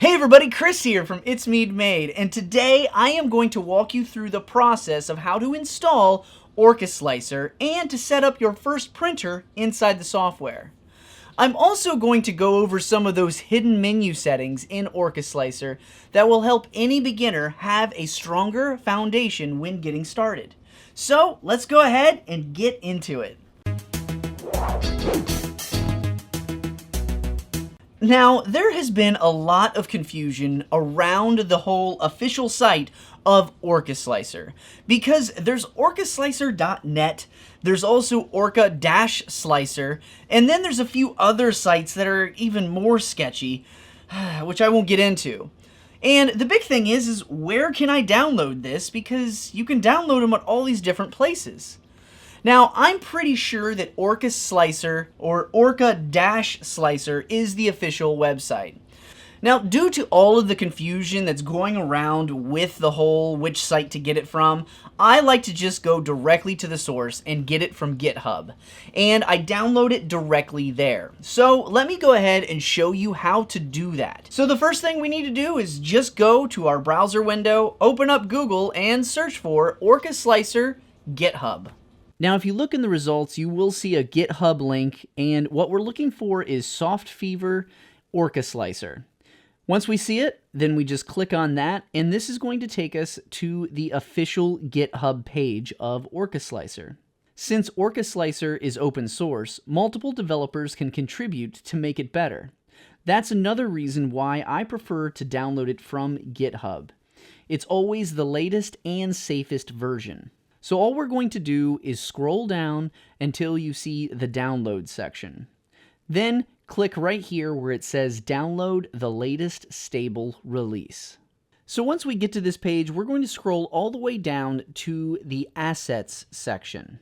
Hey everybody, Chris here from It's Mead Made, and today I am going to walk you through the process of how to install Orca Slicer and to set up your first printer inside the software. I'm also going to go over some of those hidden menu settings in Orca Slicer that will help any beginner have a stronger foundation when getting started. So let's go ahead and get into it. Now, there has been a lot of confusion around the whole official site of Orca Slicer because there's orcaslicer.net, there's also Orca-Slicer, and then there's a few other sites that are even more sketchy, which I won't get into. And the big thing is where can I download this? Because you can download them at all these different places. Now, I'm pretty sure that Orca Slicer or Orca-Slicer is the official website. Now, due to all of the confusion that's going around with the whole which site to get it from, I like to just go directly to the source and get it from GitHub. And I download it directly there. So let me go ahead and show you how to do that. So the first thing we need to do is just go to our browser window, open up Google, and search for Orca Slicer GitHub. Now, if you look in the results, you will see a GitHub link, and what we're looking for is Soft Fever Orca Slicer. Once we see it, then we just click on that, and this is going to take us to the official GitHub page of Orca Slicer. Since Orca Slicer is open source, multiple developers can contribute to make it better. That's another reason why I prefer to download it from GitHub. It's always the latest and safest version. So all we're going to do is scroll down until you see the download section. Then click right here where it says download the latest stable release. So once we get to this page, we're going to scroll all the way down to the assets section.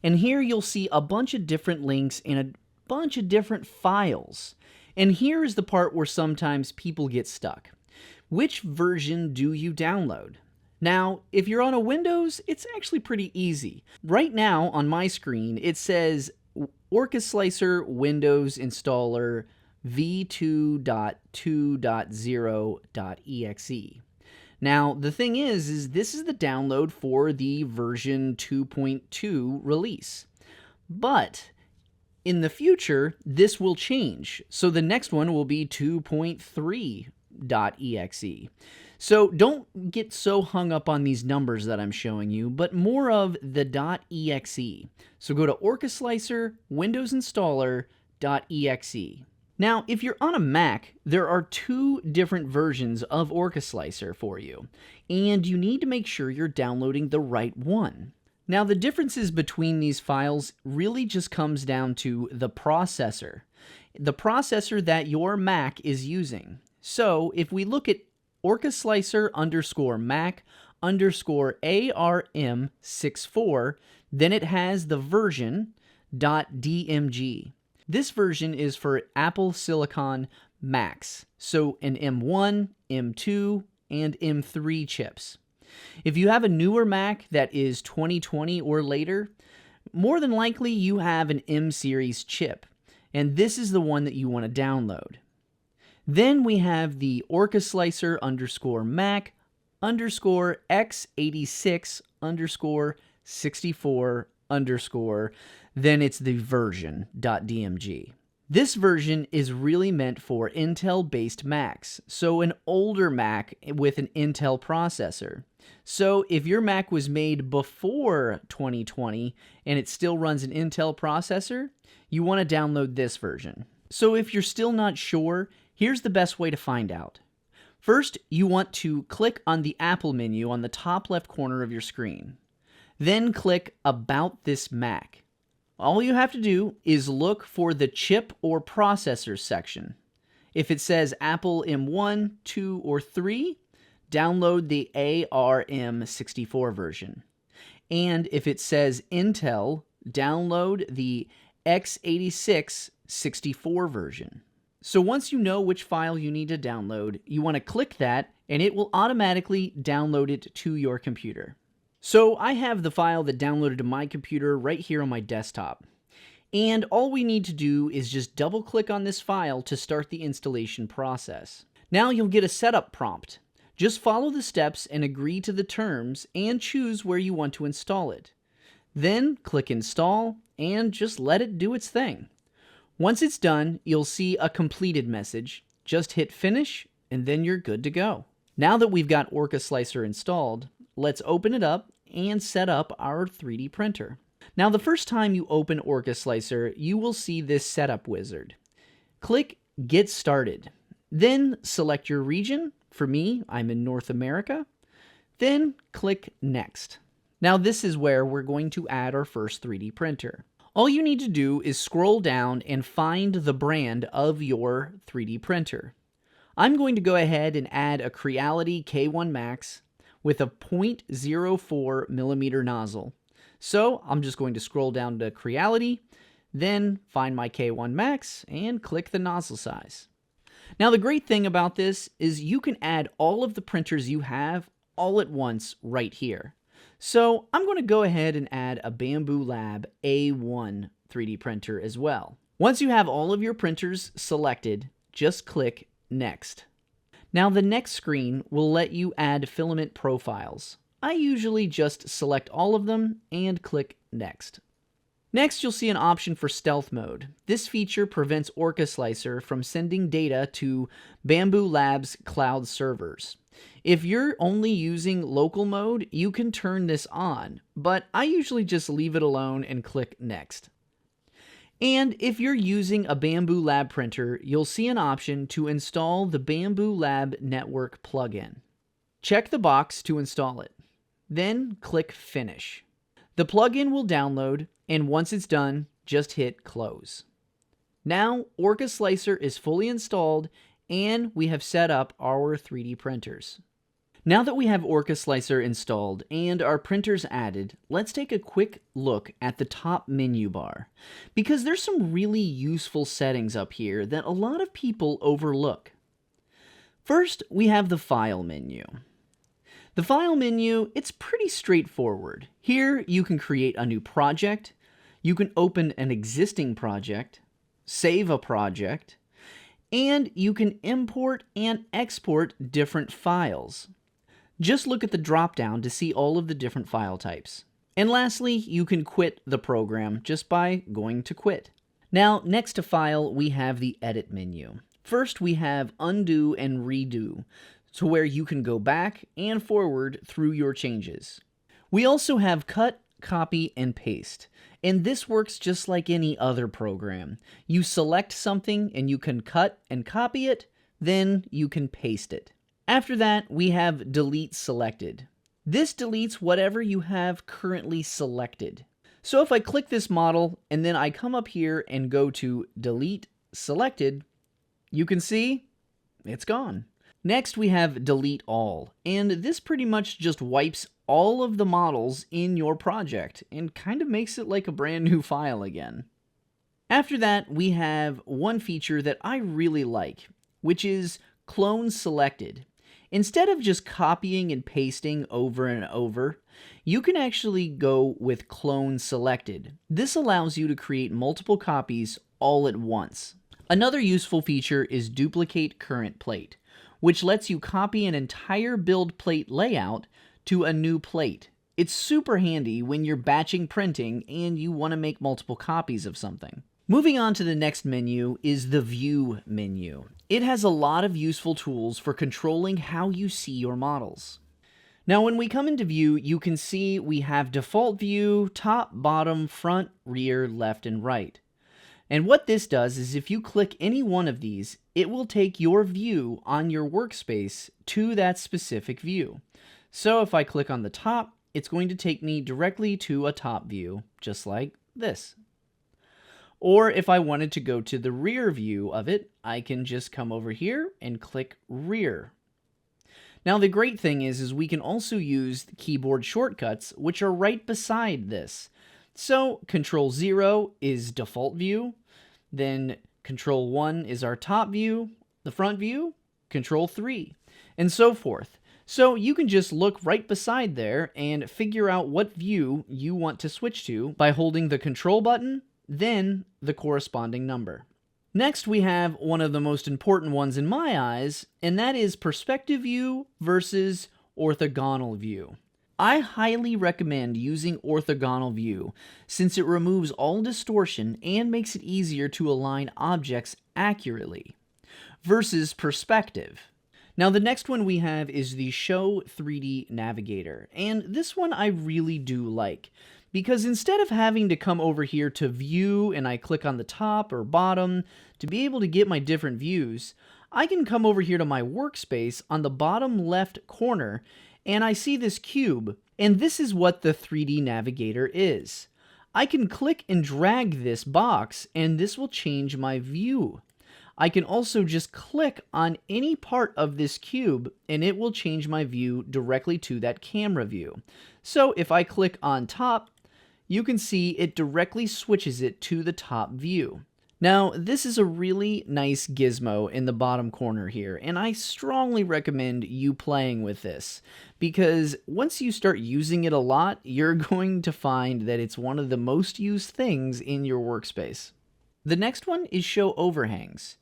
And here you'll see a bunch of different links and a bunch of different files. And here is the part where sometimes people get stuck. Which version do you download? Now, if you're on a Windows, it's actually pretty easy. Right now, on my screen, it says Orca Slicer Windows Installer v2.2.0.exe. Now, the thing is this is the download for the version 2.2 release. But in the future, this will change. So the next one will be 2.3.exe. So don't get so hung up on these numbers that I'm showing you, but more of the .exe. So go to Orca Slicer Windows Installer .exe. Now, if you're on a Mac, there are two different versions of Orca Slicer for you, and you need to make sure you're downloading the right one. Now, the differences between these files really just comes down to the processor that your Mac is using. So if we look at Orca Slicer _Mac _ARM64, then it has the version .dmg. This version is for Apple Silicon Macs, so an M1, M2, and M3 chips. If you have a newer Mac that is 2020 or later, more than likely you have an M series chip, and this is the one that you want to download. Then we have the Orca Slicer _Mac _x86 _64 then it's the version .dmg. This version is really meant for Intel-based Macs, so an older Mac with an Intel processor. So if your Mac was made before 2020 and it still runs an Intel processor, you want to download this version. So if you're still not sure, here's the best way to find out. First, you want to click on the Apple menu on the top left corner of your screen. Then click About This Mac. All you have to do is look for the chip or processor section. If it says Apple M1, 2, or 3, download the ARM64 version. And if it says Intel, download the x86 64 version. So once you know which file you need to download, you want to click that and it will automatically download it to your computer. So I have the file that downloaded to my computer right here on my desktop. And all we need to do is just double click on this file to start the installation process. Now you'll get a setup prompt. Just follow the steps and agree to the terms and choose where you want to install it. Then click Install and just let it do its thing. Once it's done, you'll see a completed message. Just hit Finish and then you're good to go. Now that we've got Orca Slicer installed, let's open it up and set up our 3D printer. Now the first time you open Orca Slicer, you will see this setup wizard. Click Get Started. Then select your region. For me, I'm in North America. Then click Next. Now this is where we're going to add our first 3D printer. All you need to do is scroll down and find the brand of your 3D printer. I'm going to go ahead and add a Creality K1 Max with a 0.04 millimeter nozzle. So I'm just going to scroll down to Creality, then find my K1 Max and click the nozzle size. Now the great thing about this is you can add all of the printers you have all at once right here. So I'm going to go ahead and add a Bamboo Lab A1 3D printer as well. Once you have all of your printers selected, just click Next. Now the next screen will let you add filament profiles. I usually just select all of them and click Next. Next, you'll see an option for stealth mode. This feature prevents Orca Slicer from sending data to Bamboo Labs cloud servers. If you're only using local mode, you can turn this on, but I usually just leave it alone and click Next. And if you're using a Bamboo Lab printer, you'll see an option to install the Bamboo Lab Network plugin. Check the box to install it. Then click Finish. The plugin will download, and once it's done, just hit Close. Now, Orca Slicer is fully installed, and we have set up our 3D printers. Now that we have Orca Slicer installed and our printers added, let's take a quick look at the top menu bar, because there's some really useful settings up here that a lot of people overlook. First, we have the File menu. The File menu, it's pretty straightforward. Here, you can create a new project, you can open an existing project, save a project, and you can import and export different files. Just look at the drop-down to see all of the different file types. And lastly, you can quit the program just by going to Quit. Now, next to File, we have the Edit menu. First, we have Undo and Redo, to where you can go back and forward through your changes. We also have Cut, Copy, and Paste. And this works just like any other program. You select something and you can cut and copy it, then you can paste it. After that, we have Delete Selected. This deletes whatever you have currently selected. So if I click this model and then I come up here and go to Delete Selected, you can see it's gone. Next, we have Delete All, and this pretty much just wipes all of the models in your project and kind of makes it like a brand new file again. After that, we have one feature that I really like, which is Clone Selected. Instead of just copying and pasting over and over, you can actually go with Clone Selected. This allows you to create multiple copies all at once. Another useful feature is Duplicate Current Plate, which lets you copy an entire build plate layout to a new plate. It's super handy when you're batching printing and you want to make multiple copies of something. Moving on to the next menu is the View menu. It has a lot of useful tools for controlling how you see your models. Now when we come into View, you can see we have Default View, Top, Bottom, Front, Rear, Left, and Right. And what this does is if you click any one of these, it will take your view on your workspace to that specific view. So if I click on the top, it's going to take me directly to a top view, just like this. Or if I wanted to go to the rear view of it, I can just come over here and click Rear. Now the great thing is we can also use the keyboard shortcuts, which are right beside this. So Control 0 is default view, then Control 1 is our top view, the front view, Control 3, and so forth. So you can just look right beside there and figure out what view you want to switch to by holding the Control button, then the corresponding number. Next, we have one of the most important ones in my eyes, and that is perspective view versus orthogonal view. I highly recommend using orthogonal view since it removes all distortion and makes it easier to align objects accurately, versus perspective. Now the next one we have is the Show 3D Navigator, and this one I really do like, because instead of having to come over here to view and I click on the top or bottom to be able to get my different views, I can come over here to my workspace on the bottom left corner and I see this cube, and this is what the 3D Navigator is. I can click and drag this box and this will change my view. I can also just click on any part of this cube and it will change my view directly to that camera view. So if I click on top, you can see it directly switches it to the top view. Now, this is a really nice gizmo in the bottom corner here, and I strongly recommend you playing with this, because once you start using it a lot, you're going to find that it's one of the most used things in your workspace. The next one is Show Overhangs.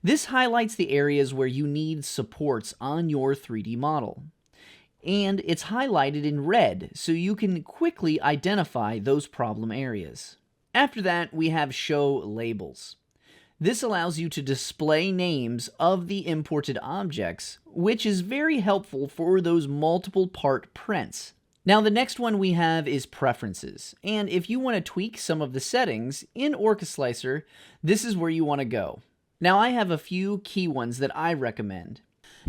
This highlights the areas where you need supports on your 3D model. And it's highlighted in red, so you can quickly identify those problem areas. After that, we have Show Labels. This allows you to display names of the imported objects, which is very helpful for those multiple part prints. Now the next one we have is Preferences, and if you want to tweak some of the settings in Orca Slicer, this is where you want to go. Now I have a few key ones that I recommend.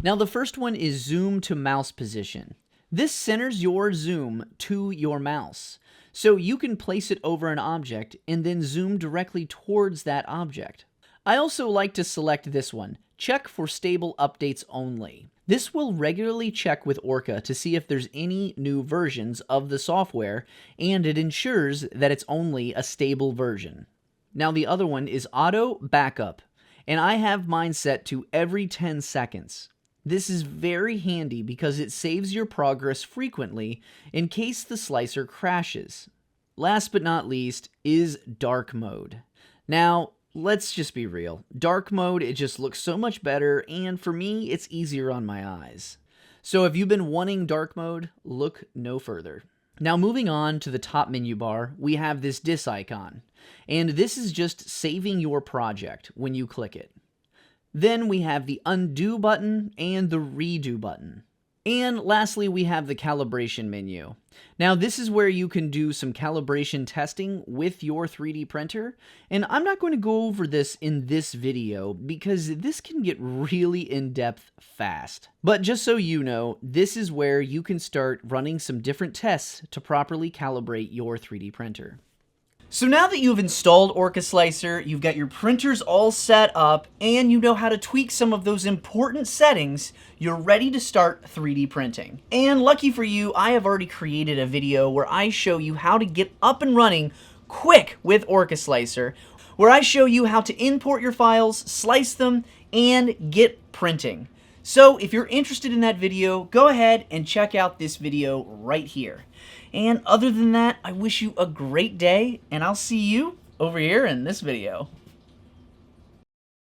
Now the first one is Zoom to Mouse Position. This centers your zoom to your mouse, so you can place it over an object and then zoom directly towards that object. I also like to select this one, Check for Stable Updates Only. This will regularly check with Orca to see if there's any new versions of the software, and it ensures that it's only a stable version. Now the other one is Auto Backup, and I have mine set to every 10 seconds. This is very handy because it saves your progress frequently in case the slicer crashes. Last but not least is Dark Mode. Now, let's just be real. Dark Mode, it just looks so much better, and for me, it's easier on my eyes. So if you've been wanting Dark Mode, look no further. Now moving on to the top menu bar, we have this dis icon, and this is just saving your project when you click it. Then we have the undo button and the redo button. And lastly, we have the calibration menu. Now this is where you can do some calibration testing with your 3D printer, and I'm not going to go over this in this video because this can get really in-depth fast. But just so you know, this is where you can start running some different tests to properly calibrate your 3D printer. So now that you've installed Orca Slicer, you've got your printers all set up, and you know how to tweak some of those important settings, you're ready to start 3D printing. And lucky for you, I have already created a video where I show you how to get up and running quick with Orca Slicer, where I show you how to import your files, slice them, and get printing. So if you're interested in that video, go ahead and check out this video right here. And other than that, I wish you a great day, and I'll see you over here in this video.